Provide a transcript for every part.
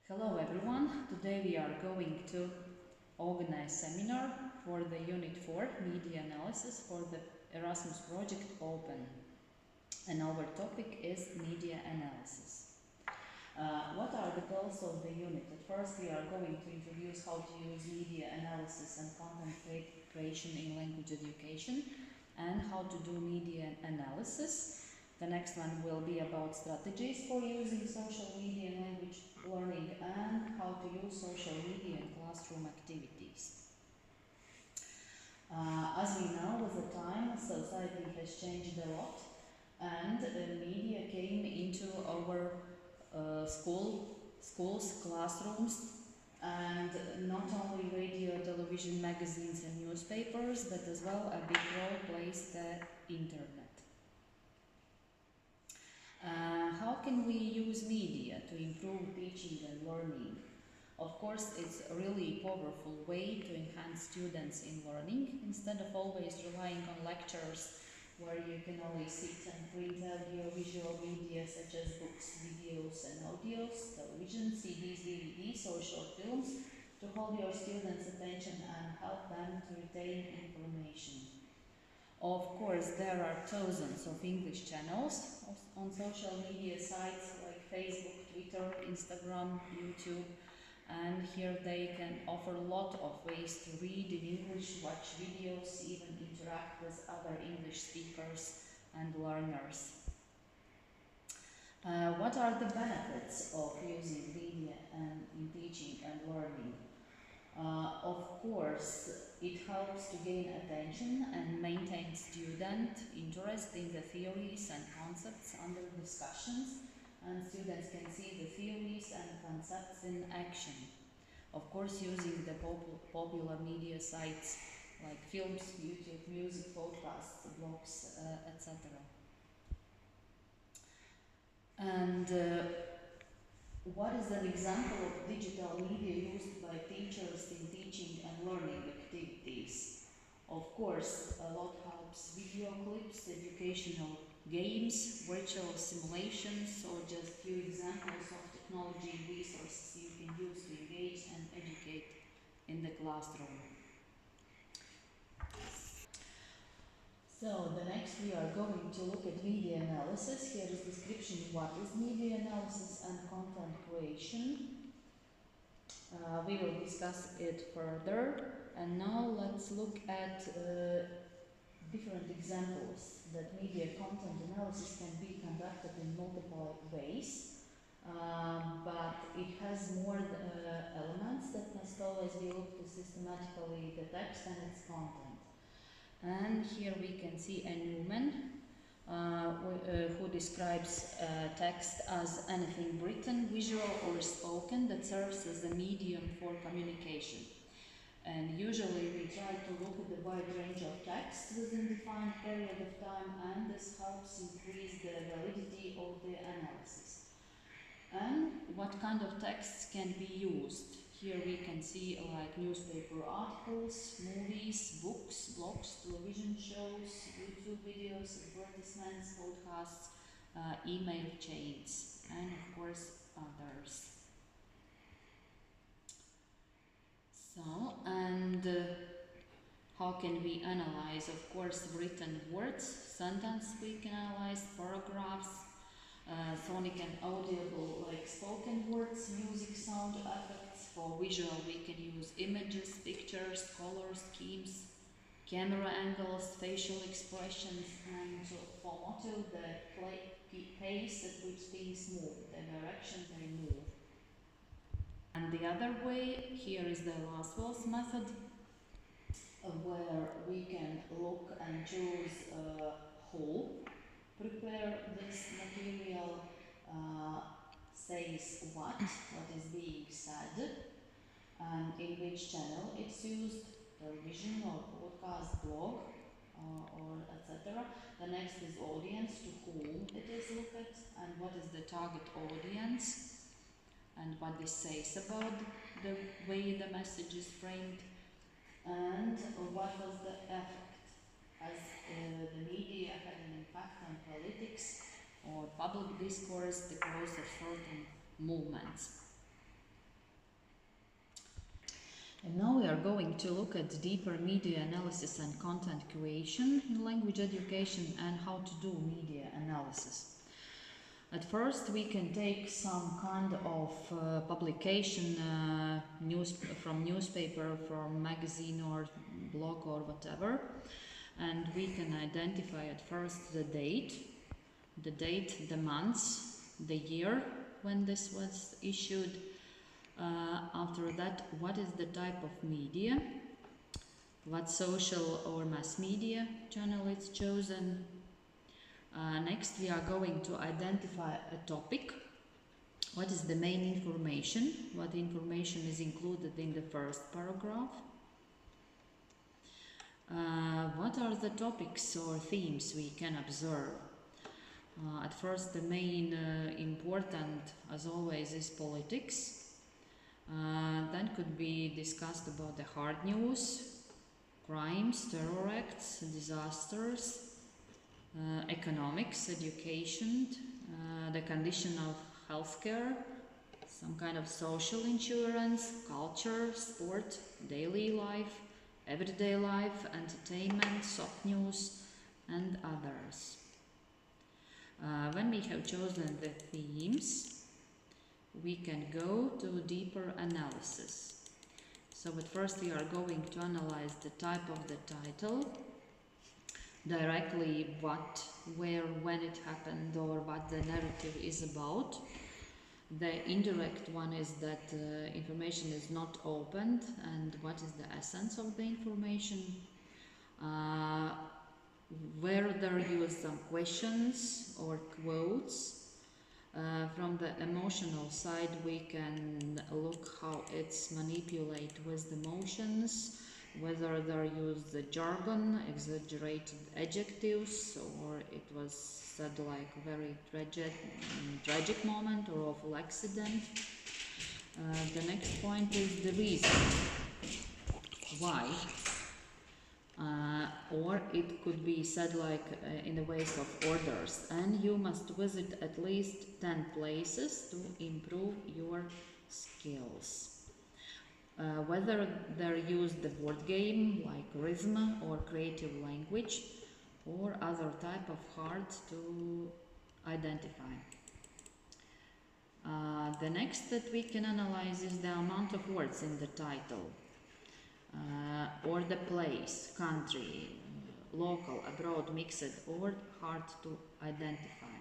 Hello everyone, today we are going to organize seminar for the Unit 4 Media Analysis for the Erasmus Project Open, and our topic is Media Analysis. What are the goals of the unit? At first we are going to introduce how to use media analysis and content creation in language education and how to do media analysis. The next one will be about strategies for using social media in language learning and how to use social media in classroom activities. As we know, with the time, society has changed a lot, and media came into our schools, classrooms, and not only radio, television, magazines and newspapers, but as well a big role plays the internet. How can we use media to improve teaching and learning? Of course, it's a really powerful way to enhance students in learning instead of always relying on lectures where you can only sit and print audio visual media such as books, videos and audios, television, CDs, DVDs or short films to hold your students' attention and help them to retain information. Of course, there are thousands of English channels on social media sites like Facebook, Twitter, Instagram, YouTube, and here they can offer a lot of ways to read in English, watch videos, even interact with other English speakers and learners. What are the benefits of using media in teaching and learning? Of course, it helps to gain attention and maintain student interest in the theories and concepts under discussions, and students can see the theories and concepts in action. Of course, using the popular media sites like films, YouTube, music, podcasts, blogs, etc. And what is an example of digital media used by teachers in teaching and learning activities? Of course, a lot helps video clips, educational games, virtual simulations, or just few examples of technology resources you can use to engage and educate in the classroom. So the next we are going to look at media analysis. Here is description what is media analysis and content creation. We will discuss it further, and now let's look at different examples that media content analysis can be conducted in multiple ways, but it has more elements that must always be looked at systematically, the text and its content. And here we can see a Newman who describes text as anything written, visual or spoken that serves as a medium for communication. And usually we try to look at the wide range of text within a defined period of time, and this helps increase the validity of the analysis. And what kind of texts can be used? Here we can see like newspaper articles, movies, books, blogs, television shows, YouTube videos, advertisements, podcasts, email chains, and of course others. So, and how can we analyze? Of course, written words, sentence we can analyze, paragraphs, sonic and audible like spoken words, music, sound effects. For visual we can use images, pictures, colors, schemes, camera angles, facial expressions, and for motive the pace at which things move, the direction they move. And the other way, here is the Laswell's method, where we can look and choose who prepare this material, says what is being said, and in which channel it's used, television or podcast, blog, or etc. The next is audience, to whom it is looked at, and what is the target audience, and what this says about the way the message is framed, and what was the effect, as the media had an impact on politics or public discourse, the growth of certain movements. And now we are going to look at deeper media analysis and content creation in language education and how to do media analysis. At first, we can take some kind of publication from newspaper, from magazine or blog or whatever, and we can identify at first the date, the months, the year when this was issued. After that, what is the type of media, what social or mass media channel it's chosen. Next, we are going to identify a topic. What is the main information? What information is included in the first paragraph? What are the topics or themes we can observe? At first, the main important, as always, is politics. Then could be discussed about the hard news, crimes, terror acts, disasters, economics, education, the condition of healthcare, some kind of social insurance, culture, sport, daily life, everyday life, entertainment, soft news, and others. When we have chosen the themes, we can go to deeper analysis. So at first we are going to analyze the type of the title, directly what, where, when it happened, or what the narrative is about. The indirect one is that information is not opened, and what is the essence of the information. Where there use some questions or quotes. From the emotional side, we can look how it's manipulate with the emotions, whether they use the jargon, exaggerated adjectives, or it was said like very tragic moment or awful accident. The next point is the reason why. Or it could be said like in the ways of orders, and you must visit at least 10 places to improve your skills. Whether they use the word game like rhythm or creative language or other type of hard to identify. The next that we can analyze is the amount of words in the title. Or the place, country, local, abroad, mixed, or hard to identify.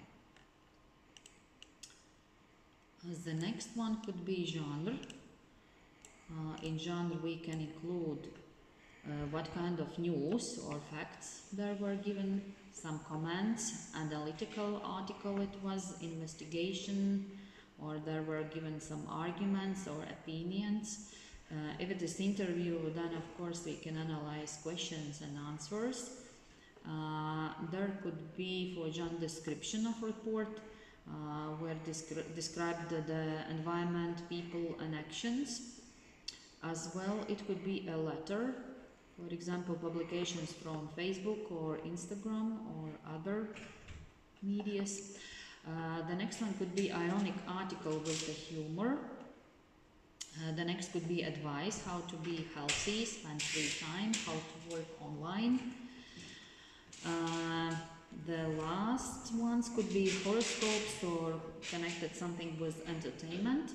The next one could be genre. In genre we can include what kind of news or facts there were given, some comments, analytical article it was, investigation, or there were given some arguments or opinions. If it is interview, then of course we can analyze questions and answers. There could be, for example, description of report, where described the environment, people and actions. As well, it could be a letter, for example, publications from Facebook or Instagram or other medias. The next one could be ironic article with the humor. The next could be advice, how to be healthy, spend free time, how to work online. The last ones could be horoscopes or connected something with entertainment,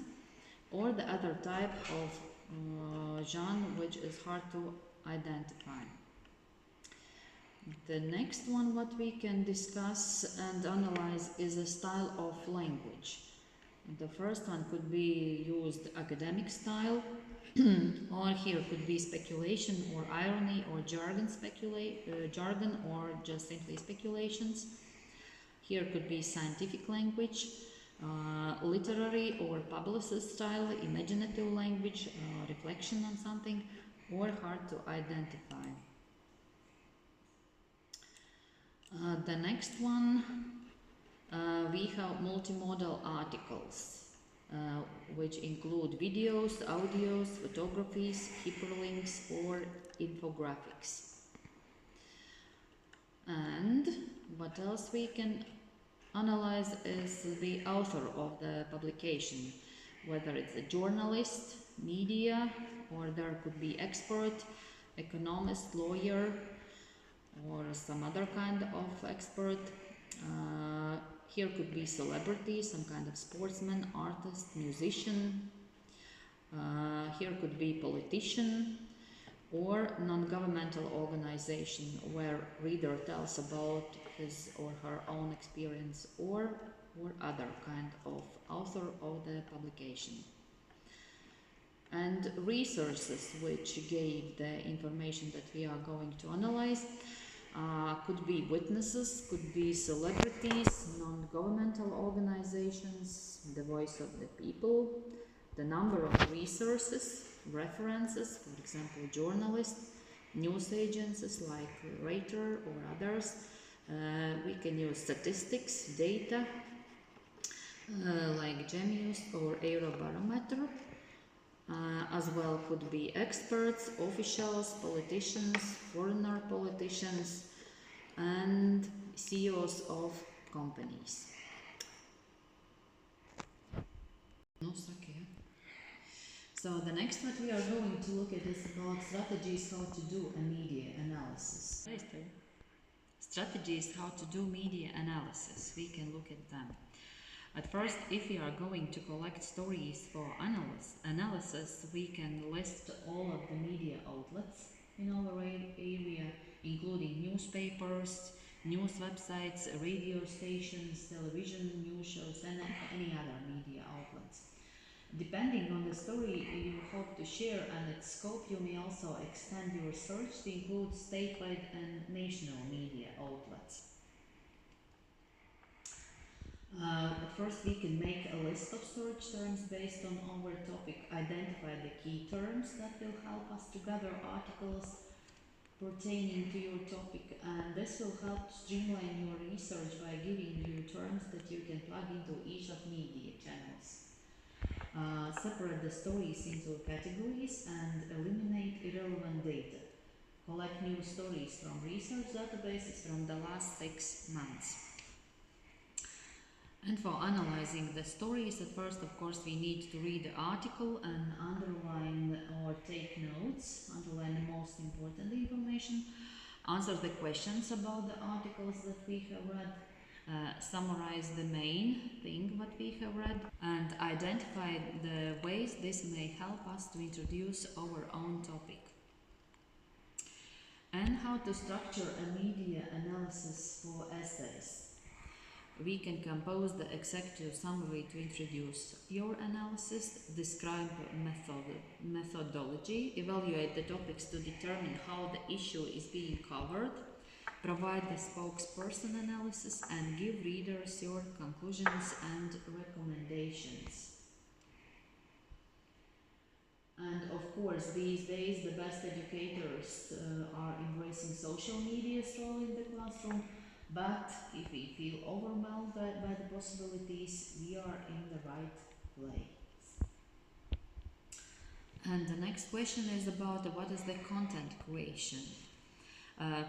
or the other type of genre which is hard to identify. The next one what we can discuss and analyze is a style of language. The first one could be used academic style, or here could be speculation or irony or jargon, jargon or just simply speculations. Here could be scientific language, literary or publicist style, imaginative language, reflection on something, or hard to identify. The next one, we have multimodal articles, which include videos, audios, photographies, hyperlinks, or infographics. And what else we can analyze is the author of the publication, whether it's a journalist, media, or there could be expert, economist, lawyer, or some other kind of expert. Here could be celebrity, some kind of sportsman, artist, musician. Here could be politician, or non-governmental organization where reader tells about his or her own experience, or other kind of author of the publication. And resources which gave the information that we are going to analyze could be witnesses, could be celebrities, non-governmental organizations, the voice of the people, the number of resources, references, for example, journalists, news agencies like Reuters or others. We can use statistics, data, like Gemius or Eurobarometer. As well could be experts, officials, politicians, foreigner politicians, and CEOs of companies. So the next what we are going to look at is about strategies how to do a media analysis. Strategies how to do media analysis. We can look at them. At first, if we are going to collect stories for analysis, we can list all of the media outlets in our area, including newspapers, news websites, radio stations, television, news shows, and any other media outlets. Depending on the story you hope to share and its scope, you may also extend your search to include statewide and national media outlets. At first, we can make a list of search terms based on our topic, identify the key terms that will help us to gather articles pertaining to your topic, and this will help streamline your research by giving you terms that you can plug into each of media channels. Separate the stories into categories and eliminate irrelevant data. Collect new stories from research databases from the last 6 months. And for analyzing the stories, at first, of course, we need to read the article and underline or take notes, underline the most important information, answer the questions about the articles that we have read, summarize the main thing what we have read, and identify the ways this may help us to introduce our own topic. And how to structure a media analysis for essays. We can compose the executive summary to introduce your analysis, describe methodology, evaluate the topics to determine how the issue is being covered, provide the spokesperson analysis, and give readers your conclusions and recommendations. And of course, these days the best educators are embracing social media's role in the classroom. But if we feel overwhelmed by the possibilities, we are in the right place. And the next question is about what is the content creation.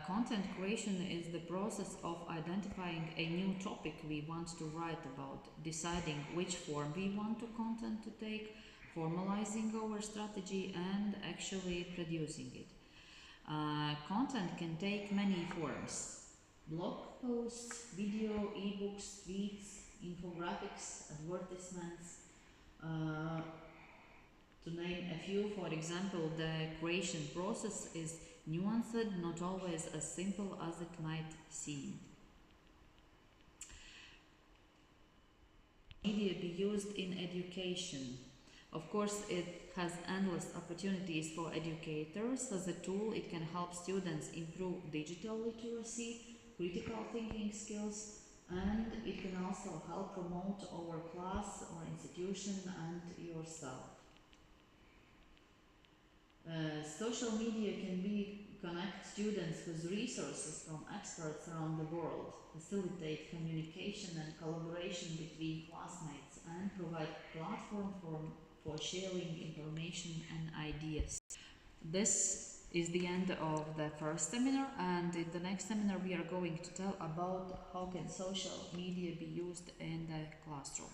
Content creation is the process of identifying a new topic we want to write about, deciding which form we want the content to take, formalizing our strategy, and actually producing it. Content can take many forms. Blog posts, video, ebooks, tweets, infographics, advertisements. To name a few, for example, the creation process is nuanced, not always as simple as it might seem. Media be used in education. Of course, it has endless opportunities for educators. As a tool, it can help students improve digital literacy, critical thinking skills, and it can also help promote our class or institution and yourself. Social media can connect students with resources from experts around the world, facilitate communication and collaboration between classmates, and provide platform for sharing information and ideas. This is the end of the first seminar, and in the next seminar we are going to tell about how can social media be used in the classroom.